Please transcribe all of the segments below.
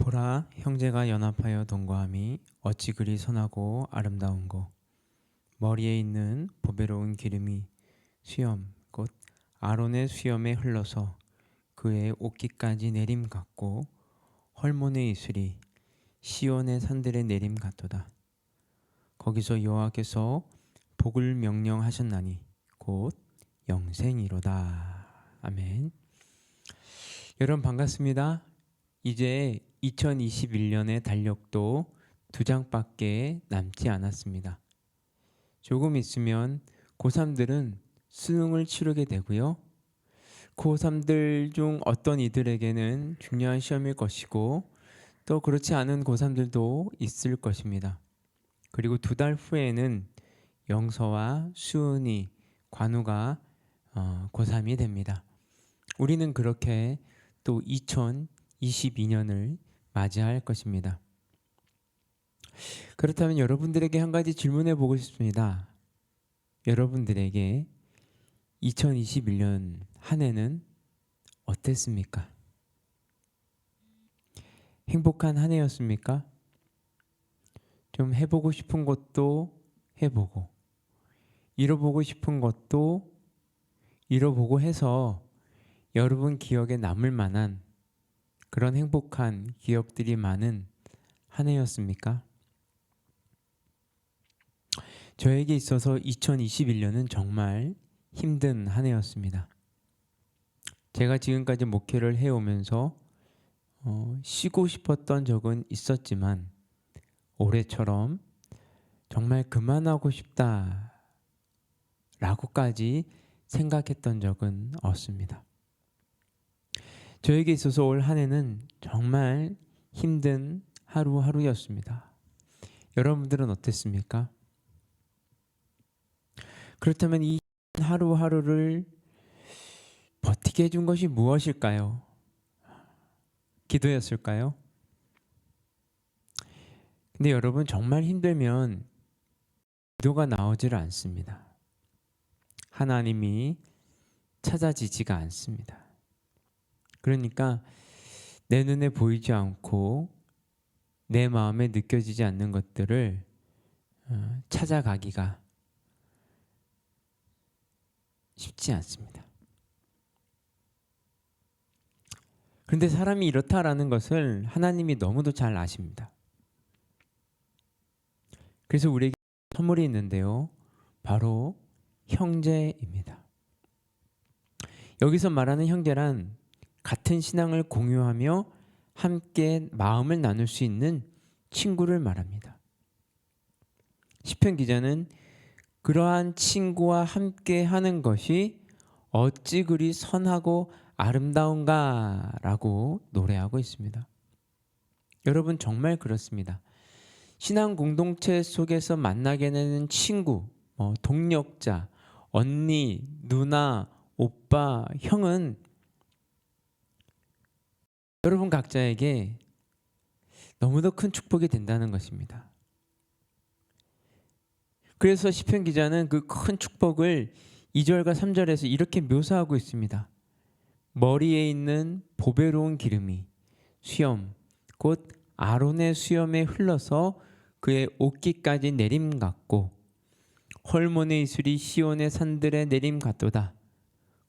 보라, 형제가 연합하여 동거함이 어찌 그리 선하고 아름다운고. 머리에 있는 보배로운 기름이 수염 곧 아론의 수염에 흘러서 그의 옷깃까지 내림 같고, 헐몬의 이슬이 시온의 산들의 내림 같도다. 거기서 여호와께서 복을 명령하셨나니 곧 영생이로다. 아멘. 여러분 반갑습니다. 이제 2021년의 달력도 2장밖에 남지 않았습니다. 조금 있으면 고3들은 수능을 치르게 되고요. 고3들 중 어떤 이들에게는 중요한 시험일 것이고, 또 그렇지 않은 고3들도 있을 것입니다. 그리고 2달 후에는 영서와 수은이, 관우가 고3이 됩니다. 우리는 그렇게 또 2022년을 맞이할 것입니다. 그렇다면 여러분들에게 한 가지 질문해 보고 싶습니다. 여러분들에게 2021년 한 해는 어땠습니까? 행복한 한 해였습니까? 좀 해보고 싶은 것도 해보고, 잃어보고 싶은 것도 잃어보고 해서 여러분 기억에 남을 만한 그런 행복한 기억들이 많은 한 해였습니까? 저에게 있어서 2021년은 정말 힘든 한 해였습니다. 제가 지금까지 목회를 해오면서 쉬고 싶었던 적은 있었지만, 올해처럼 정말 그만하고 싶다 라고까지 생각했던 적은 없습니다. 저에게 있어서 올 한 해는 정말 힘든 하루하루였습니다. 여러분들은 어땠습니까? 그렇다면 이 하루하루를 버티게 해준 것이 무엇일까요? 기도였을까요? 근데 여러분, 정말 힘들면 기도가 나오질 않습니다. 하나님이 찾아지지가 않습니다. 그러니까 내 눈에 보이지 않고 내 마음에 느껴지지 않는 것들을 찾아가기가 쉽지 않습니다. 그런데 사람이 이렇다라는 것을 하나님이 너무도 잘 아십니다. 그래서 우리에게 선물이 있는데요, 바로 형제입니다. 여기서 말하는 형제란 같은 신앙을 공유하며 함께 마음을 나눌 수 있는 친구를 말합니다. 시편 기자는 그러한 친구와 함께 하는 것이 어찌 그리 선하고 아름다운가 라고 노래하고 있습니다. 여러분, 정말 그렇습니다. 신앙 공동체 속에서 만나게 되는 친구, 동력자, 언니, 누나, 오빠, 형은 여러분 각자에게 너무도 큰 축복이 된다는 것입니다. 그래서 시편 기자는 그 큰 축복을 2절과 3절에서 이렇게 묘사하고 있습니다. 머리에 있는 보배로운 기름이 수염 곧 아론의 수염에 흘러서 그의 옷깃까지 내림 같고, 헐몬의 이슬이 시온의 산들에 내림 같도다.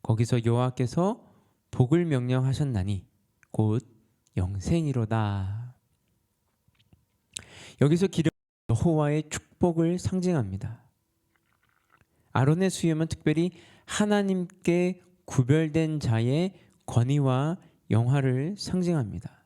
거기서 여호와께서 복을 명령하셨나니 곧 영생이로다. 여기서 기름은 여호와의 축복을 상징합니다. 아론의 수염은 특별히 하나님께 구별된 자의 권위와 영화를 상징합니다.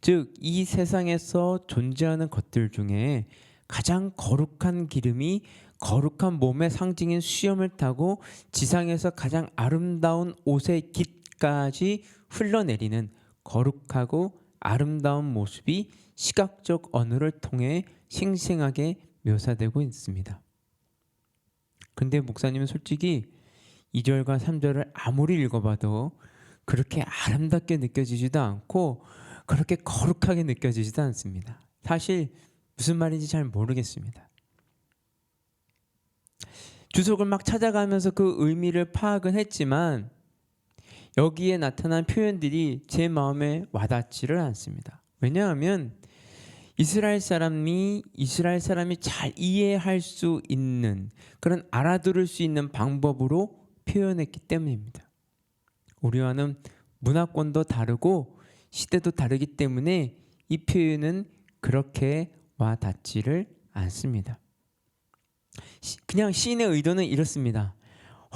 즉, 이 세상에서 존재하는 것들 중에 가장 거룩한 기름이 거룩한 몸의 상징인 수염을 타고 지상에서 가장 아름다운 옷의 깃까지 흘러내리는 거룩하고 아름다운 모습이 시각적 언어를 통해 생생하게 묘사되고 있습니다. 근데 목사님은 솔직히 2절과 3절을 아무리 읽어봐도 그렇게 아름답게 느껴지지도 않고 그렇게 거룩하게 느껴지지도 않습니다. 사실 무슨 말인지 잘 모르겠습니다. 주석을 막 찾아가면서 그 의미를 파악은 했지만 여기에 나타난 표현들이 제 마음에 와닿지를 않습니다. 왜냐하면 이스라엘 사람이 잘 이해할 수 있는 그런 알아들을 수 있는 방법으로 표현했기 때문입니다. 우리와는 문화권도 다르고 시대도 다르기 때문에 이 표현은 그렇게 와 닿지를 않습니다. 그냥 시인의 의도는 이렇습니다.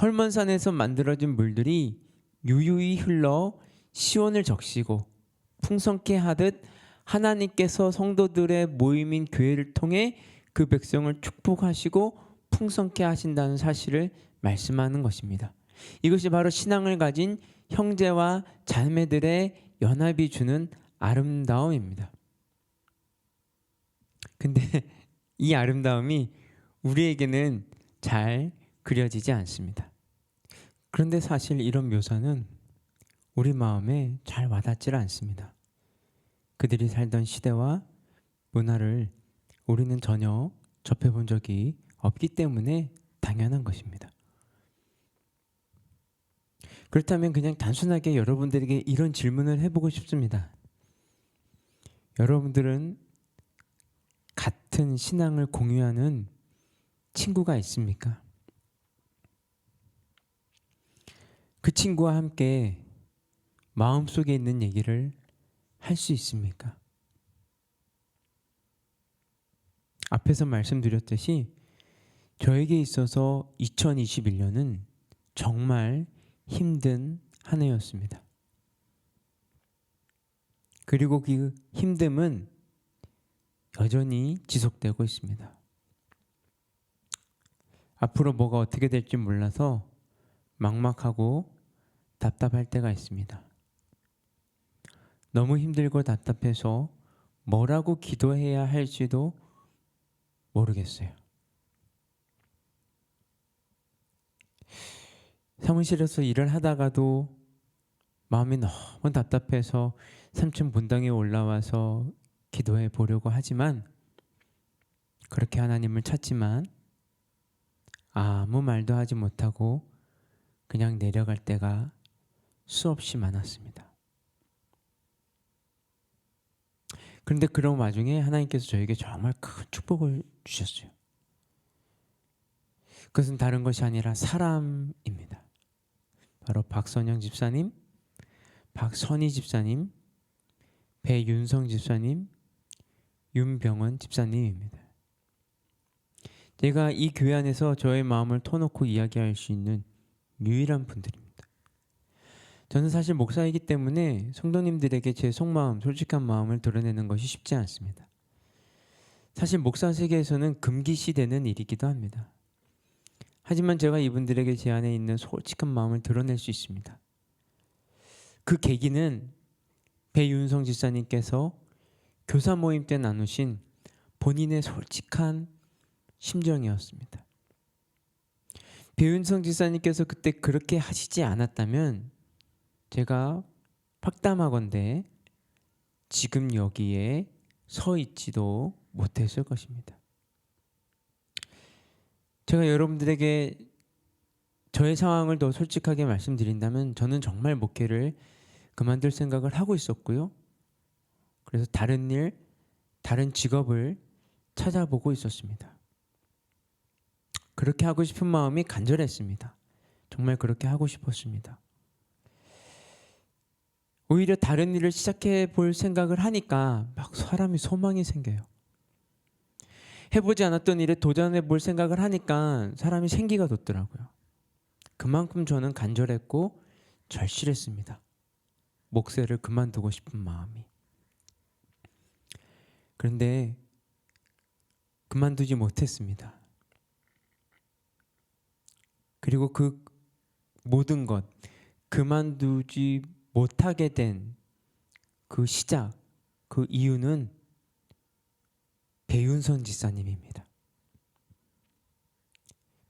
헐몬산에서 만들어진 물들이 유유히 흘러 시온을 적시고 풍성케 하듯 하나님께서 성도들의 모임인 교회를 통해 그 백성을 축복하시고 풍성케 하신다는 사실을 말씀하는 것입니다. 이것이 바로 신앙을 가진 형제와 자매들의 연합이 주는 아름다움입니다. 근데 이 아름다움이 우리에게는 잘 그려지지 않습니다. 그런데 사실 이런 묘사는 우리 마음에 잘 와닿지 않습니다. 그들이 살던 시대와 문화를 우리는 전혀 접해본 적이 없기 때문에 당연한 것입니다. 그렇다면 그냥 단순하게 여러분들에게 이런 질문을 해보고 싶습니다. 여러분들은 같은 신앙을 공유하는 친구가 있습니까? 그 친구와 함께 마음속에 있는 얘기를 할 수 있습니까? 앞에서 말씀드렸듯이 저에게 있어서 2021년은 정말 힘든 한 해였습니다. 그리고 그 힘듦은 여전히 지속되고 있습니다. 앞으로 뭐가 어떻게 될지 몰라서 막막하고 답답할 때가 있습니다. 너무 힘들고 답답해서 뭐라고 기도해야 할지도 모르겠어요. 사무실에서 일을 하다가도 마음이 너무 답답해서 3층 본당에 올라와서 기도해 보려고 하지만 그렇게 하나님을 찾지만 아무 말도 하지 못하고 그냥 내려갈 때가 수없이 많았습니다. 그런데 그런 와중에 하나님께서 저에게 정말 큰 축복을 주셨어요. 그것은 다른 것이 아니라 사람입니다. 바로 박선영 집사님, 박선희 집사님, 배윤성 집사님, 윤병원 집사님입니다. 제가 이 교회 안에서 저의 마음을 터놓고 이야기할 수 있는 유일한 분들입니다. 저는 사실 목사이기 때문에 성도님들에게 제 속마음, 솔직한 마음을 드러내는 것이 쉽지 않습니다. 사실 목사 세계에서는 금기시되는 일이기도 합니다. 하지만 제가 이분들에게 제 안에 있는 솔직한 마음을 드러낼 수 있습니다. 그 계기는 배윤성 집사님께서 교사 모임 때 나누신 본인의 솔직한 심정이었습니다. 배윤성 집사님께서 그때 그렇게 하시지 않았다면 제가 확담하건대 지금 여기에 서 있지도 못했을 것입니다. 제가 여러분들에게 저의 상황을 더 솔직하게 말씀드린다면 저는 정말 목회를 그만둘 생각을 하고 있었고요. 그래서 다른 일, 다른 직업을 찾아보고 있었습니다. 그렇게 하고 싶은 마음이 간절했습니다. 정말 그렇게 하고 싶었습니다. 오히려 다른 일을 시작해 볼 생각을 하니까 막 사람이 소망이 생겨요. 해보지 않았던 일에 도전해 볼 생각을 하니까 사람이 생기가 돋더라고요. 그만큼 저는 간절했고 절실했습니다. 목회를 그만두고 싶은 마음이. 그런데 그만두지 못했습니다. 그리고 그 모든 것, 그만두지 못하게 된 그 시작, 그 이유는 배윤성 지사님입니다.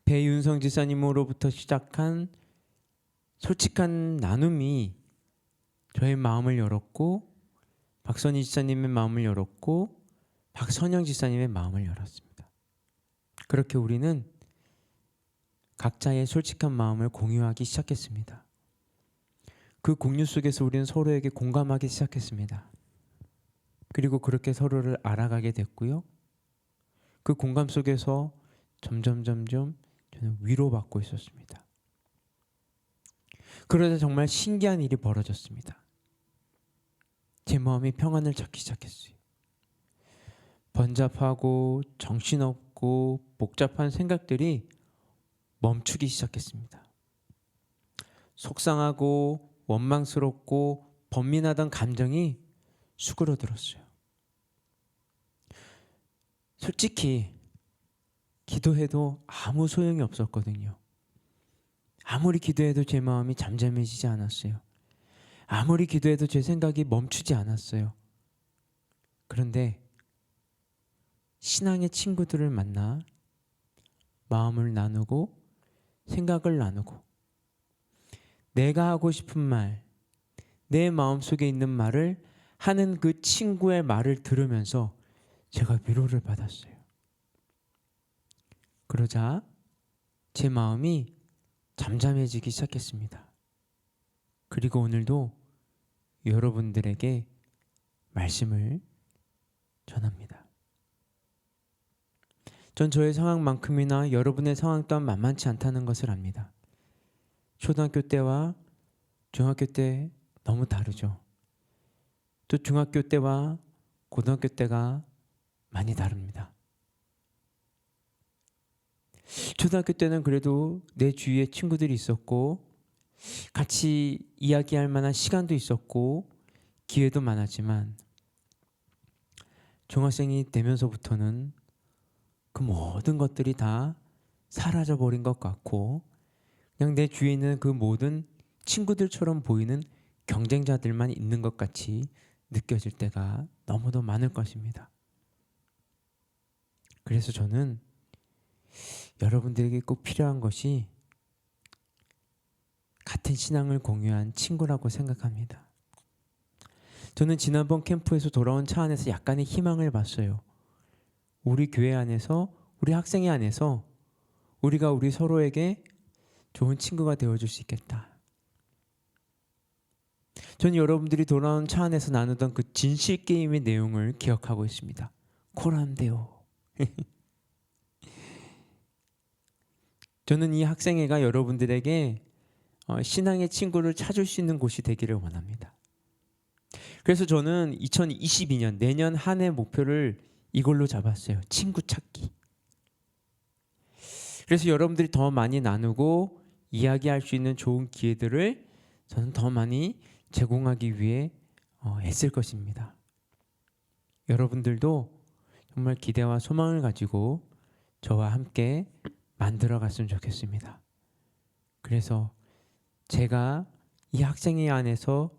배윤성 지사님으로부터 시작한 솔직한 나눔이 저의 마음을 열었고 박선희 지사님의 마음을 열었고 박선영 지사님의 마음을 열었습니다. 그렇게 우리는 각자의 솔직한 마음을 공유하기 시작했습니다. 그 공유 속에서 우리는 서로에게 공감하기 시작했습니다. 그리고 그렇게 서로를 알아가게 됐고요. 그 공감 속에서 점점 저는 위로받고 있었습니다. 그러자 정말 신기한 일이 벌어졌습니다. 제 마음이 평안을 찾기 시작했어요. 번잡하고 정신없고 복잡한 생각들이 멈추기 시작했습니다. 속상하고 원망스럽고 번민하던 감정이 수그러들었어요. 솔직히 기도해도 아무 소용이 없었거든요. 아무리 기도해도 제 마음이 잠잠해지지 않았어요. 아무리 기도해도 제 생각이 멈추지 않았어요. 그런데 신앙의 친구들을 만나 마음을 나누고 생각을 나누고 내가 하고 싶은 말, 내 마음속에 있는 말을 하는 그 친구의 말을 들으면서 제가 위로를 받았어요. 그러자 제 마음이 잠잠해지기 시작했습니다. 그리고 오늘도 여러분들에게 말씀을 전합니다. 전 저의 상황만큼이나 여러분의 상황 또한 만만치 않다는 것을 압니다. 초등학교 때와 중학교 때 너무 다르죠. 또 중학교 때와 고등학교 때가 많이 다릅니다. 초등학교 때는 그래도 내 주위에 친구들이 있었고 같이 이야기할 만한 시간도 있었고 기회도 많았지만 중학생이 되면서부터는 그 모든 것들이 다 사라져 버린 것 같고 그냥 내 주위에 있는 그 모든 친구들처럼 보이는 경쟁자들만 있는 것 같이 느껴질 때가 너무도 많을 것입니다. 그래서 저는 여러분들에게 꼭 필요한 것이 같은 신앙을 공유한 친구라고 생각합니다. 저는 지난번 캠프에서 돌아온 차 안에서 약간의 희망을 봤어요. 우리 교회 안에서, 우리 학생회 안에서 우리가 우리 서로에게 좋은 친구가 되어줄 수 있겠다. 저는 여러분들이 돌아온 차 안에서 나누던 그 진실 게임의 내용을 기억하고 있습니다. 코란데오. 저는 이 학생회가 여러분들에게 신앙의 친구를 찾을 수 있는 곳이 되기를 원합니다. 그래서 저는 2022년 내년 한 해 목표를 이걸로 잡았어요. 친구 찾기. 그래서 여러분들이 더 많이 나누고 이야기할 수 있는 좋은 기회들을 저는 더 많이 제공하기 위해 애쓸 것입니다. 여러분들도 정말 기대와 소망을 가지고 저와 함께 만들어 갔으면 좋겠습니다. 그래서 제가 이 학생회 안에서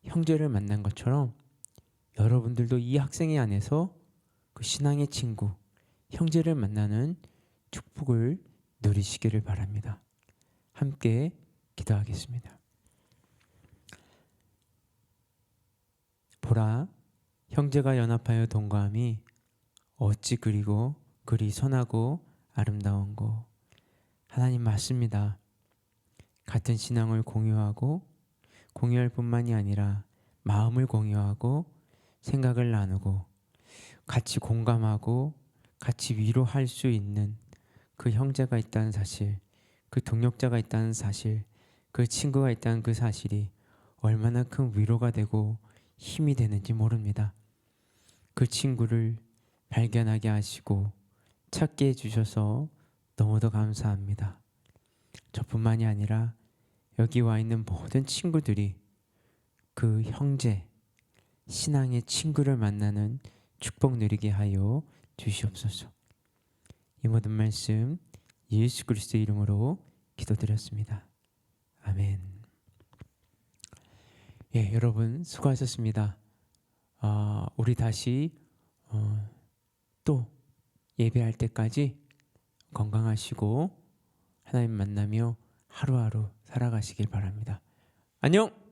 형제를 만난 것처럼 여러분들도 이 학생회 안에서 그 신앙의 친구, 형제를 만나는 축복을 누리시기를 바랍니다. 함께 기도하겠습니다. 보라, 형제가 연합하여 동거함이 어찌 그리고 그리 선하고 아름다운고. 하나님 맞습니다. 같은 신앙을 공유하고 공유할 뿐만이 아니라 마음을 공유하고 생각을 나누고 같이 공감하고 같이 위로할 수 있는 그 형제가 있다는 사실, 그 동역자가 있다는 사실, 그 친구가 있다는 그 사실이 얼마나 큰 위로가 되고 힘이 되는지 모릅니다. 그 친구를 발견하게 하시고 찾게 해주셔서 너무도 감사합니다. 저뿐만이 아니라 여기 와 있는 모든 친구들이 그 형제, 신앙의 친구를 만나는 축복 누리게 하여 주시옵소서. 이 모든 말씀 예수 그리스도의 이름으로 기도드렸습니다. 아멘. 예, 여러분 수고하셨습니다. 우리 다시 또 예배할 때까지 건강하시고 하나님 만나며 하루하루 살아가시길 바랍니다. 안녕!